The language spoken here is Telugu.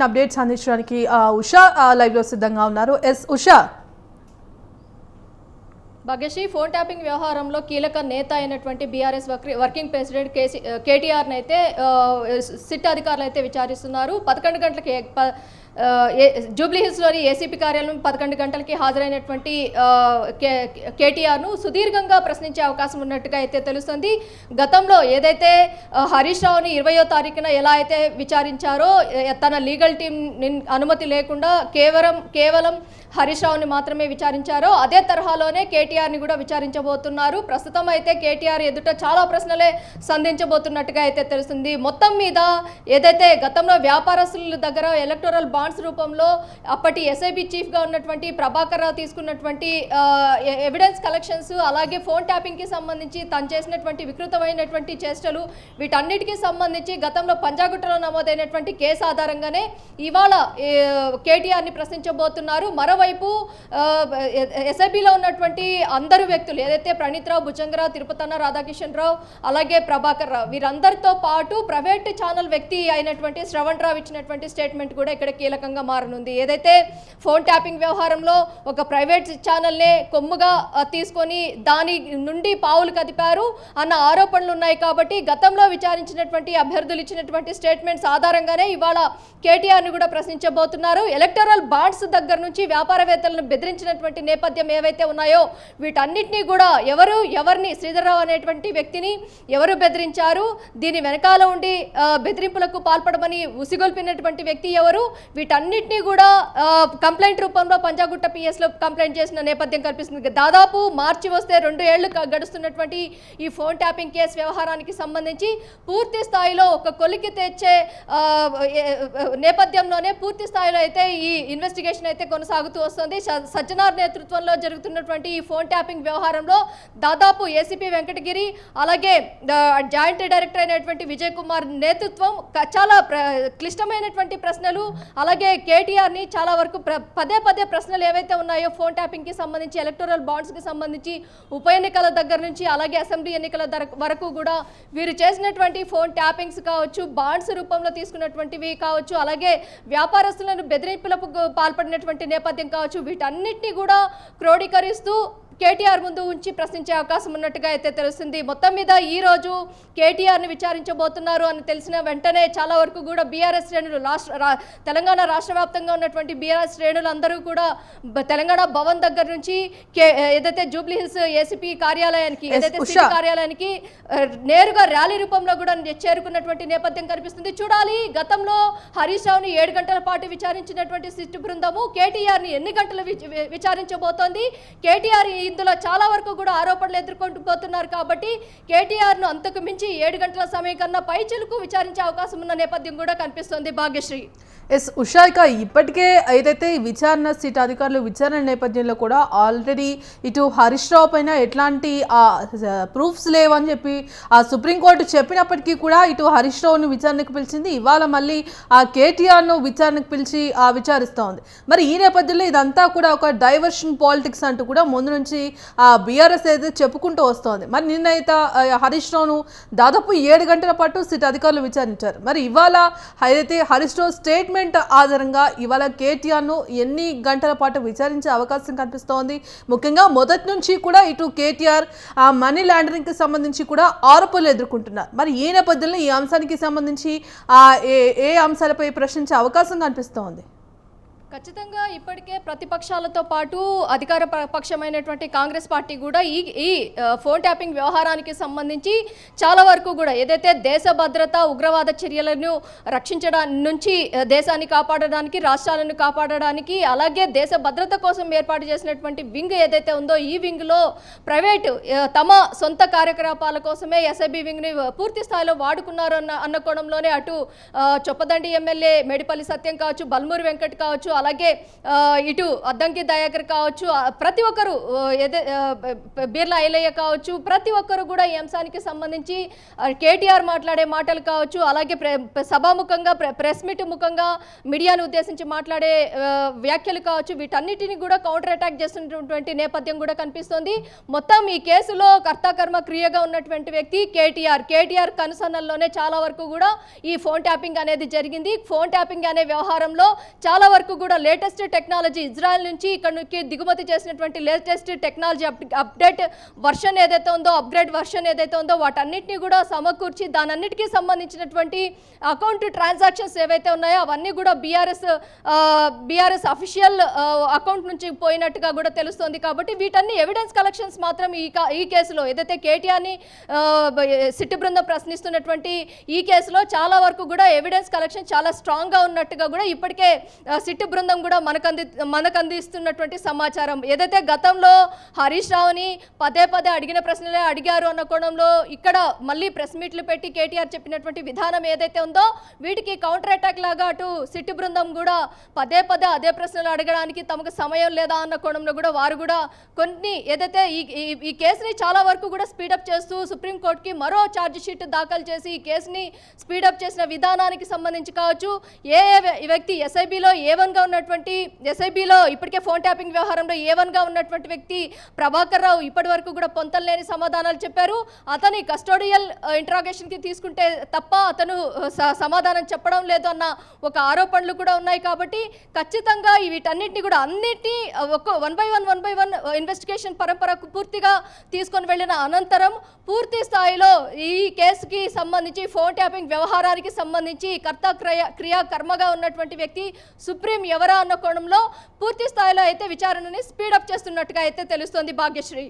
అప్డేట్స్ అందించడానికి ఉషా లైవ్ లో సిద్ధంగా ఉన్నారు. ఉషా. భాగ్యశ్రీ, ఫోన్ ట్యాపింగ్ వ్యవహారంలో కీలక నేత అయినటువంటి బీఆర్ఎస్ వర్కింగ్ ప్రెసిడెంట్ కేటీఆర్ని అయితే సిట్ అధికారులు అయితే విచారిస్తున్నారు. 11 గంటలకి జూబ్లీ హిల్స్లోని ఏసీపీ కార్యాలయం 11 గంటలకి హాజరైనటువంటి కేటీఆర్ను సుదీర్ఘంగా ప్రశ్నించే అవకాశం ఉన్నట్టుగా అయితే తెలుస్తుంది. గతంలో ఏదైతే హరీష్ రావుని 20వ తారీఖున ఎలా అయితే విచారించారో తన లీగల్ టీం అనుమతి లేకుండా కేవలం హరీష్ రావుని మాత్రమే విచారించారో అదే తరహాలోనే కేటీఆర్ని కూడా విచారించబోతున్నారు. ప్రస్తుతం అయితే కేటీఆర్ ఎదుట చాలా ప్రశ్నలే సంధించబోతున్నట్టుగా అయితే తెలుస్తుంది. మొత్తం మీద ఏదైతే గతంలో వ్యాపారస్తుల దగ్గర ఎలక్టోరల్ బాండ్స్ రూపంలో అప్పటి ఎస్ఐబి చీఫ్గా ఉన్నటువంటి ప్రభాకర్ రావు తీసుకున్నటువంటి ఎవిడెన్స్ కలెక్షన్స్, అలాగే ఫోన్ ట్యాపింగ్కి సంబంధించి తను చేసినటువంటి వికృతమైనటువంటి చేష్టలు, వీటన్నిటికీ సంబంధించి గతంలో పంజాగుట్టలో నమోదైనటువంటి కేసు ఆధారంగానే ఇవాళ కేటీఆర్ని ప్రశ్నించబోతున్నారు. మరోవైపు ఎస్ఐబిలో ఉన్నటువంటి అందరు వ్యక్తులు ఏదైతే ప్రణీత్ రావు, భుజంగరావు, తిరుపతన్న రాధాకిషన్ రావు, అలాగే ప్రభాకర్ రావు, వీరందరితో పాటు ప్రైవేట్ ఛానల్ వ్యక్తి అయినటువంటి శ్రవణ్ రావు ఇచ్చినటువంటి స్టేట్మెంట్ కూడా ఇక్కడ కీలకంగా మారనుంది. ఏదైతే ఫోన్ ట్యాపింగ్ వ్యవహారంలో ఒక ప్రైవేట్ ఛానల్నే కొమ్ముగా తీసుకొని దాని నుండి పావులు కదిపారు అన్న ఆరోపణలు ఉన్నాయి. కాబట్టి గతంలో విచారించినటువంటి అభ్యర్థులు ఇచ్చినటువంటి స్టేట్మెంట్స్ ఆధారంగానే ఇవాళ కేటీఆర్ని కూడా ప్రశ్నించబోతున్నారు. ఎలక్టోరల్ బాండ్స్ దగ్గర నుంచి వ్యాపారవేత్తలను బెదిరించినటువంటి నేపథ్యం ఏవైతే ఉన్నాయో వీటన్నిటినీ కూడా ఎవరిని శ్రీధర్రావు అనేటువంటి వ్యక్తిని ఎవరు బెదిరించారు, దీని వెనకాల ఉండి బెదిరింపులకు పాల్పడమని ఉసిగొల్పినటువంటి వ్యక్తి ఎవరు, వీటన్నిటినీ కూడా కంప్లైంట్ రూపంలో పంజాగుట్ట పిఎస్లో కంప్లైంట్ చేసిన నేపథ్యం కనిపిస్తుంది. దాదాపు మార్చి వస్తే 2 ఏళ్లు గడుస్తున్నటువంటి ఈ ఫోన్ ట్యాపింగ్ కేసు వ్యవహారానికి సంబంధించి పూర్తి స్థాయిలో ఒక కొలికి తెచ్చే నేపథ్యంలోనే పూర్తి స్థాయిలో అయితే ఈ ఇన్వెస్టిగేషన్ అయితే కొనసాగుతూ వస్తుంది. సజ్జనార్ నేతృత్వంలో జరుగుతున్నటువంటి ఈ ఫోన్ ట్యాపింగ్ వ్యవహారంలో దాదాపు ఏసీపీ వెంకటగిరి, అలాగే జాయింట్ డైరెక్టర్ అయినటువంటి విజయ్ కుమార్ నేతృత్వం చాలా క్లిష్టమైనటువంటి ప్రశ్నలు, అలాగే కేటీఆర్ని చాలా వరకు పదే ప్రశ్నలు ఏవైతే ఉన్నాయో ఫోన్ ట్యాపింగ్కి సంబంధించి, ఎలక్టోరల్ బాండ్స్కి సంబంధించి, ఉప ఎన్నికల దగ్గర నుంచి అలాగే అసెంబ్లీ ఎన్నికల వరకు కూడా వీరు చేసినటువంటి ఫోన్ ట్యాపింగ్స్ కావచ్చు, బాండ్స్ రూపంలో తీసుకున్నటువంటివి కావచ్చు, అలాగే వ్యాపారస్తులను బెదిరింపులకు పాల్పడినటువంటి నేపథ్యం కావచ్చు, వీటన్నిటినీ కూడా క్రోడీకరిస్తూ కేటీఆర్ ముందు ఉంచి ప్రశ్నించే అవకాశం ఉన్నట్టుగా అయితే తెలుస్తుంది. మొత్తం మీద ఈ రోజు కేటీఆర్ని విచారించబోతున్నారు అని తెలిసిన వెంటనే చాలా వరకు కూడా బీఆర్ఎస్ శ్రేణులు తెలంగాణ రాష్ట్ర వ్యాప్తంగా ఉన్నటువంటి బీఆర్ఎస్ శ్రేణులు అందరూ కూడా తెలంగాణ భవన్ దగ్గర నుంచి ఏదైతే జూబ్లీ హిల్స్ ఏసీపీ కార్యాలయానికి, ఏదైతే సిటీ కార్యాలయానికి నేరుగా ర్యాలీ రూపంలో కూడా చేరుకున్నటువంటి నేపథ్యం కనిపిస్తుంది. చూడాలి, గతంలో హరీష్ రావుని 7 గంటల పాటు విచారించినటువంటి సిట్ బృందము కేటీఆర్ని ఎన్ని గంటలు విచారించబోతోంది, కేటీఆర్ ఇందులో చాలా వరకు కూడా ఆరోపణలు ఎదుర్కొంటూ పోతున్నారు. కాబట్టి కేటీఆర్ను అంతకు మించి 7 గంటల సమయం కన్నా పైచిలుకు విచారించే అవకాశం ఉన్న నేపథ్యం కూడా కనిపిస్తోంది. భాగ్యశ్రీ. ఉషా, ఇక ఇప్పటికే ఏదైతే విచారణ సిట్ అధికారులు విచారణ నేపథ్యంలో కూడా ఆల్రెడీ ఇటు హరీష్ రావు పైన ఎట్లాంటి ప్రూఫ్స్ లేవని చెప్పి సుప్రీంకోర్టు చెప్పినప్పటికీ కూడా ఇటు హరీష్ రావును విచారణకు పిలిచింది. ఇవాళ మళ్ళీ కేటీఆర్ను విచారణకు పిలిచి విచారిస్తోంది. మరి ఈ నేపథ్యంలో ఇదంతా కూడా ఒక డైవర్షన్ పాలిటిక్స్ అంటూ కూడా ముందు నుంచి బీఆర్ఎస్ అయితే చెప్పుకుంటూ వస్తోంది. మరి నిన్నైతే హరీష్ రావును దాదాపు 7 గంటల పాటు సిట్ అధికారులు విచారించారు. మరి ఇవాళ ఏదైతే హరీష్ రావు స్టేట్మెంట్ ఆధారంగా ఇవాళ కేటీఆర్ను ఎన్ని గంటల పాటు విచారించే అవకాశం కనిపిస్తోంది. ముఖ్యంగా మొదటి నుంచి కూడా ఇటు కేటీఆర్ మనీ లాండరింగ్కి సంబంధించి కూడా ఆరోపణలు ఎదుర్కొంటున్నారు. మరి ఈ నేపథ్యంలో ఈ అంశానికి సంబంధించి ఏ అంశాలపై ప్రశ్నించే అవకాశం కనిపిస్తోంది? ఖచ్చితంగా ఇప్పటికే ప్రతిపక్షాలతో పాటు అధికార పక్షమైనటువంటి కాంగ్రెస్ పార్టీ కూడా ఈ ఫోన్ ట్యాపింగ్ వ్యవహారానికి సంబంధించి చాలా వరకు కూడా ఏదైతే దేశ భద్రత, ఉగ్రవాద చర్యలను రక్షించడానికి నుంచి దేశాన్ని కాపాడడానికి, రాష్ట్రాలను కాపాడడానికి, అలాగే దేశ భద్రత కోసం ఏర్పాటు చేసినటువంటి వింగ్ ఏదైతే ఉందో ఈ వింగ్లో ప్రైవేటు తమ సొంత కార్యకలాపాల కోసమే ఎస్ఐబి వింగ్ని పూర్తి స్థాయిలో వాడుకున్నారు అన్న కోణంలోనే అటు చొప్పదండి ఎమ్మెల్యే మేడిపల్లి సత్యం కావచ్చు, బల్మూరి వెంకట్ కావచ్చు, అలాగే ఇటు అద్దంకి దయాకర్ కావచ్చు, ప్రతి ఒక్కరు బిర్లా ఐలయ్య కావచ్చు, ప్రతి ఒక్కరు కూడా ఈ అంశానికి సంబంధించి కేటీఆర్ మాట్లాడే మాటలు కావచ్చు, అలాగే సభాముఖంగా ప్రెస్ మీట్ ముఖంగా మీడియాను ఉద్దేశించి మాట్లాడే వ్యాఖ్యలు కావచ్చు, వీటన్నిటిని కూడా కౌంటర్ అటాక్ చేస్తున్నటువంటి నేపథ్యం కూడా కనిపిస్తోంది. మొత్తం ఈ కేసులో కర్తాకర్మ క్రియగా ఉన్నటువంటి వ్యక్తి కేటీఆర్ కనుసన్నల్లోనే చాలా వరకు కూడా ఈ ఫోన్ ట్యాపింగ్ అనేది జరిగింది. ఫోన్ ట్యాపింగ్ అనే వ్యవహారంలో చాలా వరకు కూడా లేటెస్ట్ టెక్నాలజీ ఇజ్రాయెల్ నుంచి ఇక్కడికి దిగుమతి చేసినటువంటి లేటెస్ట్ టెక్నాలజీ అప్డేట్ వర్షన్ ఏదైతే ఉందో, అప్గ్రేడ్ వర్షన్ ఏదైతే ఉందో వాటన్నిటిని కూడా సమకూర్చి దానన్నిటికీ సంబంధించినటువంటి అకౌంట్ ట్రాన్సాక్షన్స్ ఏవైతే ఉన్నాయో అవన్నీ కూడా బీఆర్ఎస్ అఫీషియల్ అకౌంట్ నుంచి పోయినట్టుగా కూడా తెలుస్తోంది. కాబట్టి వీటన్ని ఎవిడెన్స్ కలెక్షన్స్ మాత్రం ఈ కేసులో ఏదైతే కేటీఆర్ని సిట్ బృందం ప్రశ్నిస్తున్నటువంటి ఈ కేసులో చాలా వరకు కూడా ఎవిడెన్స్ కలెక్షన్ చాలా స్ట్రాంగ్గా ఉన్నట్టుగా కూడా ఇప్పటికే సిట్ బృందం కూడా మనకు అందిస్తున్నటువంటి సమాచారం. ఏదైతే గతంలో హరీష్ రావుని పదే అడిగిన ప్రశ్నలే అడిగారు అన్న కోణంలో ఇక్కడ మళ్ళీ ప్రెస్ మీట్లు పెట్టి కేటీఆర్ చెప్పినటువంటి విధానం ఏదైతే ఉందో వీటికి కౌంటర్ అటాక్ లాగా అటు సిట్ బృందం కూడా పదే అదే ప్రశ్నలు అడగడానికి తమకు సమయం లేదా అన్న కోణంలో కూడా వారు కూడా కొన్ని ఏదైతే ఈ కేసుని చాలా వరకు కూడా స్పీడప్ చేస్తూ సుప్రీంకోర్టుకి మరో ఛార్జ్ షీట్ దాఖలు చేసి ఈ కేసుని స్పీడప్ చేసిన విధానానికి సంబంధించి కావచ్చు, ఏ వ్యక్తి ఎస్ఐబిలో A1గా ఉన్నటువంటి ఎస్ఐబిలో ఇప్పటికే ఫోన్ ట్యాపింగ్ వ్యవహారంలో A1గా ఉన్నటువంటి వ్యక్తి ప్రభాకర్ రావు ఇప్పటి వరకు కూడా పొంతలేని సమాధానాలు చెప్పారు. అతని కస్టోడియల్ ఇంట్రాగేషన్కి తీసుకుంటే తప్ప అతను సమాధానం చెప్పడం లేదు అన్న ఒక ఆరోపణలు కూడా ఉన్నాయి. కాబట్టి ఖచ్చితంగా వీటన్నిటిని కూడా అన్నిటినీ వన్ బై వన్ ఇన్వెస్టిగేషన్ పరంపరకు పూర్తిగా తీసుకొని వెళ్ళిన అనంతరం పూర్తి స్థాయిలో ఈ కేసుకి సంబంధించి ఫోన్ ట్యాపింగ్ వ్యవహారానికి సంబంధించి కర్మగా ఉన్నటువంటి వ్యక్తి సుప్రీం ఎవరా అన్న కోణంలో పూర్తి స్థాయిలో అయితే విచారణని స్పీడప్ చేస్తున్నట్టుగా అయితే తెలుస్తోంది భాగ్యశ్రీ.